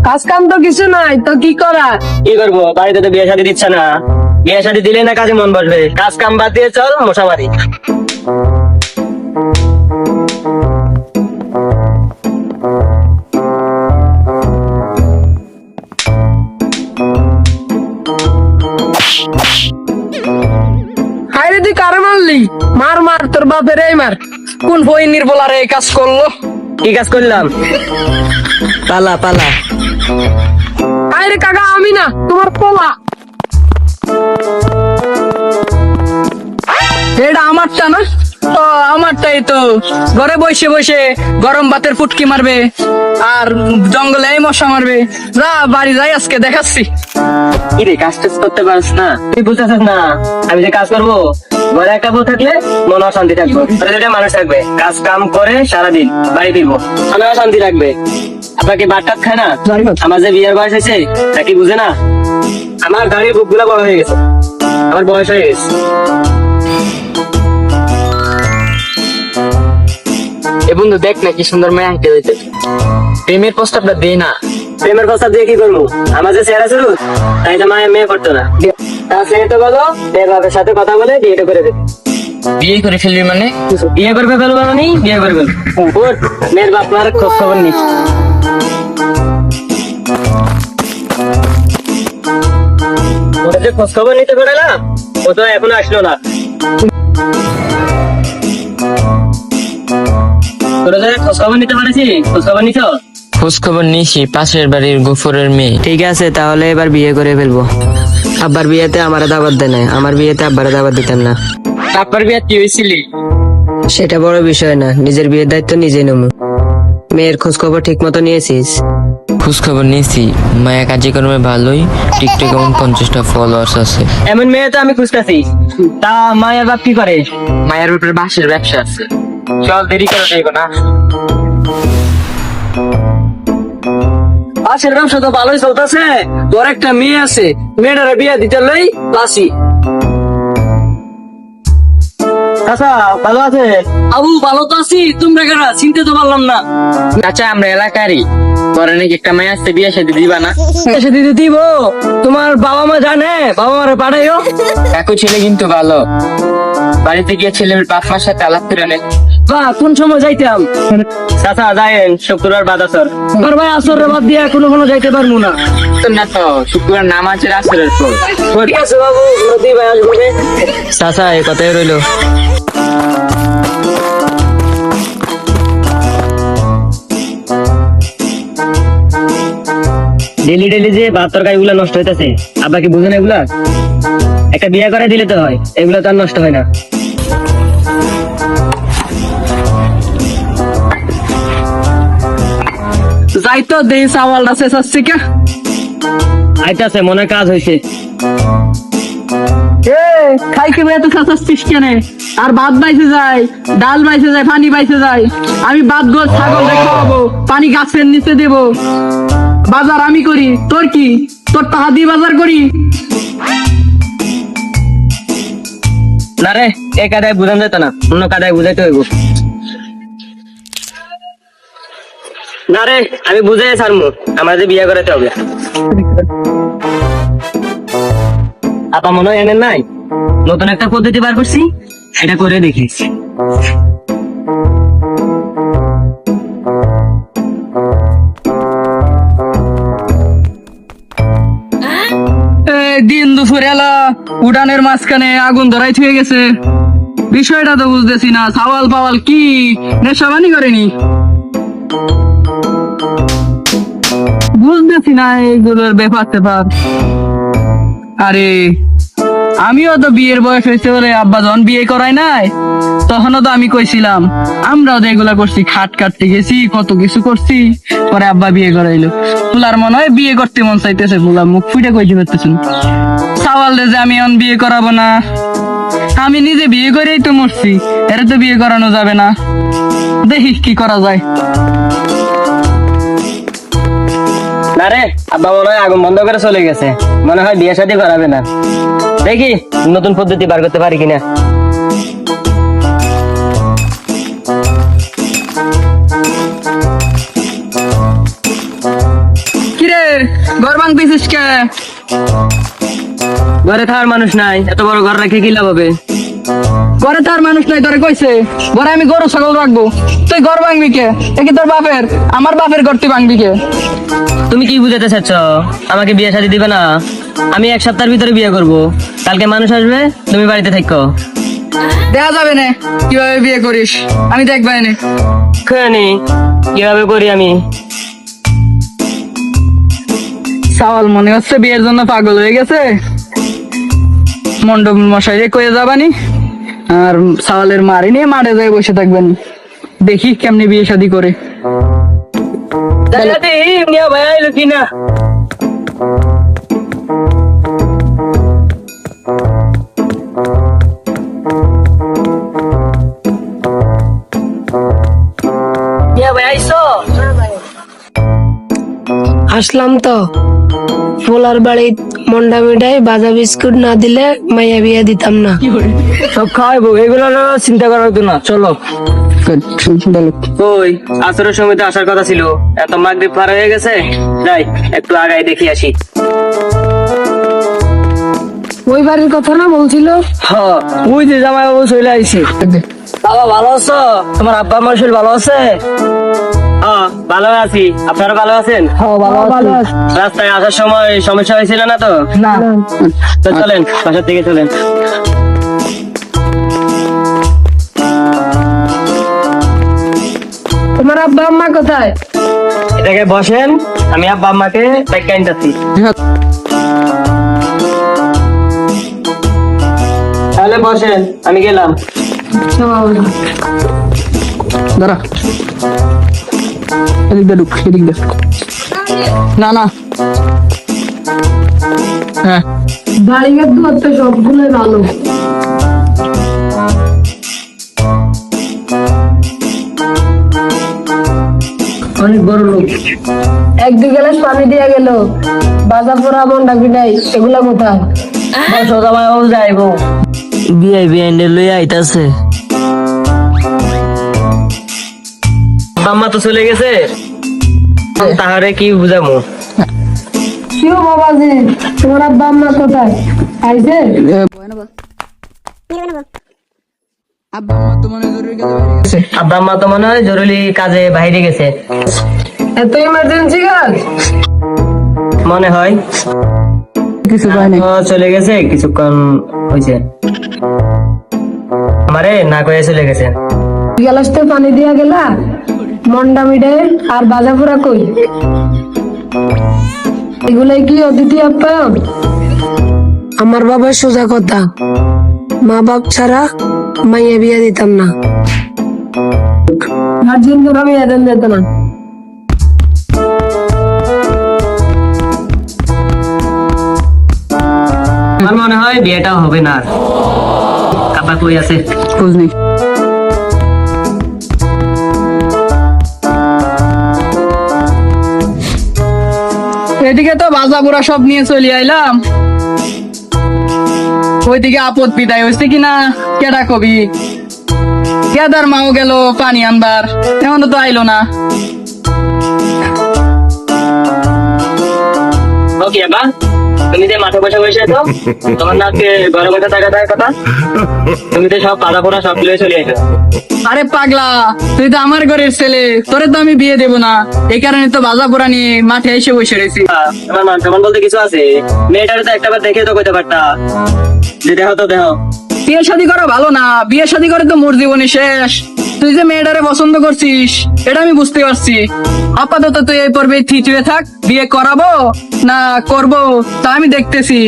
কাজ কাম তো কিছু নাই, তো কি করা? কি করবো, বাড়িতে তো বিয়ে শাদী দিচ্ছে না। বিয়ে শাদী দিলে না কাজে মন বসবে। কাজ কাম বাদ দিয়ে চল মশামারি। হায়রে তুই কারে মারলি? মার মার, তোর বাপের এই মার। কোন বই নির্বলারে এই কাজ করলো? কি কাজ করলাম? পালা পালা। হায়রে কাকা, আমি না, তোমার পোলা। এটা আমারটা না? তো আমারটাই তো। ঘরে বসে বসে গরম ভাতের ফুটকি মারবে আর জঙ্গলে এই মশা মারবে। যা বাড়ি যাই, আজকে দেখাচ্ছি। কি রে, কাজ টাজ করতে পারিস না? তুই বুঝতেছিস না আমি যে কাজ করবো? ঘরে একটা বউ থাকলে মনে অশান্তি থাকবে, দুটা মানুষ থাকবে, কাজ কাম করে সারাদিন বাড়ি ফিরবো, মনে অশান্তি রাখবে। আপনাকে বাটটাত খায় না? আমার যে বিয়ের বয়স হয়েছে তা কি বুঝে না? আমার গাড়ির বুক গুলা বড় হয়ে গেছে, আমার বয়স হয়ে গেছে। এ বন্ধু, দেখ না কি সুন্দর মেয়ে হাঁটে যাইতে। প্রেমের প্রস্তাবটা দে না। প্রেমের প্রস্তাব দিয়ে কি করবো? আমার যে চেহারা ছিল তাই তো মায়ের মেয়ে করতো না। তার সে তো বলো মেয়ের বাপের সাথে কথা বলে বিয়েটা করে দেবে। বিয়ে করে ফেলবি মানে? বিয়ে করবে ফেলবো মানে বিয়ে করবে। ওর মেয়ের বাপ মার খোঁজ খবর নিস। ওটা যে খোঁজ খবর নিতে পারলাম ও তো এখনো আসলো না। তোরা যারা খোঁজ খবর নিতে পারেছি, খোঁজ খবর নিছ? খোঁজ খবর নিছি, পাশের বাড়ির গফরের মেয়ে। ঠিক আছে, তাহলে এবার বিয়ে করে ফেলবো। আব্বার বিয়েতে আমারে দাওয়াত দেয় নাই, আমার বিয়েতে আব্বারে দাওয়াত দিতেন না। তারপর বিয়ে কি হয়েছিলি? সেটা বড় বিষয় না, নিজের বিয়ের দায়িত্ব নিজেই নেবো। মেয়ের খোঁজ খবর ঠিক মতো নিয়েছিস? খোঁজ খবর নিছি, মায়া কার্যক্রমে ভালোই, টিকটকে এমন 50টা ফলোয়ার্স আছে। এমন মেয়ে তো আমি খুঁজতেছি। তা মায়ের বাপ কি করে? মায়ের উপরে বাঁশের ব্যবসা আছে। চল দেরি করে দেখো না। বাঁশের ব্যবসা তো ভালোই চলতেছে। তোর একটা মেয়ে আছে, মেয়েটারে বিয়ে দিতে লই লাসি। আচ্ছা ভালো আছে? আবু, ভালো তো আছি, তোমরা কারা? চিনতে তো পারলাম না। আচ্ছা, আমরা এলাকারই। পরে নাকি একটা মেয়ে আসতে, বিয়ে সাথে দিবা না? এসে দিতে দিব? তোমার বাবা মা জানে? বাবা মারে পাঠাইও। কাকু ছেলে কিন্তু ভালো, বাড়িতে গিয়ে ছেলের বাপ মার সাথে আলাপ করে নেন। বা কোন সময় যাইতাম? চাচা যাইন শুক্রবার বাদ আসর। আর ভাই, আসর বাদ দিয়ে কোনো যাইতে পারবো না। তো না তো, শুক্রবার নামাজের আসরের পর। ঠিক আছে বাবু, নদী ভাই আসবো রে। চাচা, এই কথাই রইলো। ডেলি ডেলি যে ভাত তরকারি গুলা নষ্ট হইতেছে, আব্বা কি বুঝে না এগুলা? একটা বিয়ে করে দিলে তো হয়, এগুলা তো আর নষ্ট হয় না। যাই তো দেই, চাওয়ালটা শেষ আসছে কে? আইতাছে, মনে হয় কাজ হয়েছে। এ খাই কে এত খাচ্ছিস কেন? আর ভাত বাইছে যায়, ডাল বাইছে যায়, পানি বাইছে যায়। আমি ভাত গোল ছাগল খাওয়াবো, পানি গাছের নিচে দেব। বাজার আমি করি, তোর কি? তোর টাকা দিয়ে বাজার করি। না রে, এই কাদায় বুঝান যেত না, অন্য কাদায় বুঝাইতে হইব। না রে, আমি বুঝাই ছাড়মু, আমাদের বিয়ে করাতে হবে। আপা মনে হয় এনেন নাই, নতুন একটা পদ্ধতি বার করছি, এটা করে দেখিস। দিন দুপুর এলা উঠানের মাঝখানে আগুন ধরাই থুয়ে গেছে। বিষয়টা তো বুঝতেছি না, সাওয়াল পাওয়াল কি নেশাবানি করেনি? বুঝতেছি না এইগুলোর ব্যাপার ট্যাপার। আরে আমিও তো বিয়ের বয়স হয়েছে বলে আব্বা যখন বিয়ে করাই নাই তখনও তো আমি কইছিলাম। আমরাও তো এগুলা করছি, খাট কাটতে গেছি, কত কিছু করছি, পরে আব্বা বিয়ে করাইলো। ফুলার মনে হয় বিয়ে করতে মন চাইতেছে, ফুলা মুখ ফুটে কইতে পারতেছেন। সাওয়াল রে যে আমি এখন বিয়ে করাবো না, আমি নিজে বিয়ে করেই তো মরছি, এর তো বিয়ে করানো যাবে না। দেখি কি করা যায়। না রে, আব্বা মনে হয় আগুন বন্ধ করে চলে গেছে, মনে হয় বিয়ে শাদী করাবে না। দেখি নতুন পদ্ধতি বার করতে পারি কিনা। কিরে ভাঙতেছিস কে? ঘরে থাকার মানুষ নাই, এত বড় ঘর রেখে কি লাভ হবে? ঘরে তার মানুষ নাই তোরে কইছে ঘরে আমি গরু ছাগল রাখবো, তুই ঘর ভাঙবি কে? এ কি তোর বাপের? আমার বাপের ঘর তুই ভাঙবি কে? তুমি কি বুঝাতে চাচ্ছ? আমাকে বিয়ে শাদী দিবে না? আমি এক সপ্তাহের ভিতরে বিয়ে করব, কালকে মানুষ আসবে, তুমি বাড়িতে থাকো। দেখা যাবে না কিভাবে বিয়ে করিস, আমি দেখবাই না। খানি কিভাবে করি আমি? সাওয়াল মনে হচ্ছে বিয়ের জন্য পাগল হয়ে গেছে। মন্ডপ মশাই রে কয়ে যাবানি, আর সাওয়ালের মারি নিয়ে মাঠে যায় বসে থাকবেন। দেখি কেমনে বিয়ে শাদী করে। ভাই আইলো কিনা? ভাই আইসো? আসলাম তো। পোলার বাড়ি মন্ডা মিঠাই বাজা বিস্কুট না দিলে মাইয়া বিয়া দিতাম না। সব খাওয়াইবো, এগুলো চিন্তা করার তো না। চলো। ওই আসরের সময় তো আসার কথা ছিল, এত মাগরিব পার হয়ে গেছে, যাই একটু আগায় দেখি আসি। ওই বাড়ির কথা না বলছিল? হ্যাঁ, ওই যে জামাই বাবু চলে আইছে। বাবা ভালো আছো? তোমার আব্বা আমার শরীর ভালো আছে? হ্যাঁ ভালো আছি, আপনারা ভালো আছেন? ভালো আছে। রাস্তায় আসার সময় সমস্যা হয়েছিল না তো? না তো চলেন, বাসার দিকে চলেন। তোমার আব্বা আম্মা কোথায়? এটাকে বসেন, আমি আব্বা আম্মাকে ডাক্তার আনতেছি। তাহলে বসেন, আমি গেলাম। দাঁড়া, এদিক দে ঢুক, এদিক দে। না না, হ্যাঁ বাড়িঘর দুয়ার তো সবগুলো ভালো। অনেক বড় লোক। এক দুই গ্লাস পানি দিয়া গেল, বাজা পোড়া মন্ডা মিঠাই এগুলা কোথায়? জামাই বাবু যাইবো, বিয়ে বিয়ে লইয়া আইতাছে। আম্মা তো চলে গেছে, তাহারে কি বুঝামু? কেউ বাবাজি, তোমার আব্বা আম্মা কোথায়? আইছে? আব্বা আমার তো মনে জরুরি কাজে বাইরে গেছে। আব্বা আম্মা তো মনে হয় জরুরি কাজে বাইরে গেছে, এত ইমার্জেন্সি কাজ? মনে হয়। কিছু পাই নাই। ও চলে গেছে, কিছুক্ষণ হয়েছে, আমারে না কয়ে চলে গেছে। গ্লাসতে পানি দিয়া গেলা, মন্ডা মিঠাই আর বাজা পোড়া কই? এগুলাই কি অতিথি আপ্যায়ন? আমার বাবার সোজা কথা, মা বাপ ছাড়া মাইয়া বিয়া দিতাম না। গার্জিয়ান করে আমি এদেন দিত না। আমার মনে হয় বিয়েটাও হবে না। কাপা কই আছে? খোঁজ নেই। এদিকে তো বাজা বুড়া সব নিয়ে চলে আইলাম, ওইদিকে আপদ বিদায় হয়েছে কিনা কেডা কবি। কেদার মাও গেল পানি আনবার, এমন তো আইলো না। ওকে বা তুমি যে মাথা বসে বসে আছো, তোমার না আজকে ঘরে বসে থাকা কথা? তুমি তো সব পাতা পোড়া সব লয়ে চলে এসো। আরে পাগলা, তুই তো আমার ঘরের ছেলে, তোরে তো আমি বিয়ে দেবো না, এই কারণে তো বাজা পোড়া নিয়ে মাঠে এসে বসে রয়েছি। তোমার মান সম্মান বলতে কিছু আছে? মেয়েটারে তো একটাবার দেখে তো কইতে পারতা যে দেখো তো দেখো। বিয়ে শাদী করা ভালো না, বিয়ে শাদী করে তো মোর জীবনে শেষ। তুই যে মেয়েটারে পছন্দ করছিস এটা আমি বুঝতে পারছি। আপাতত তুই এই পর্বে থিতিয়ে থাক, বিয়ে করাবো না করবো তা আমি দেখতেছি।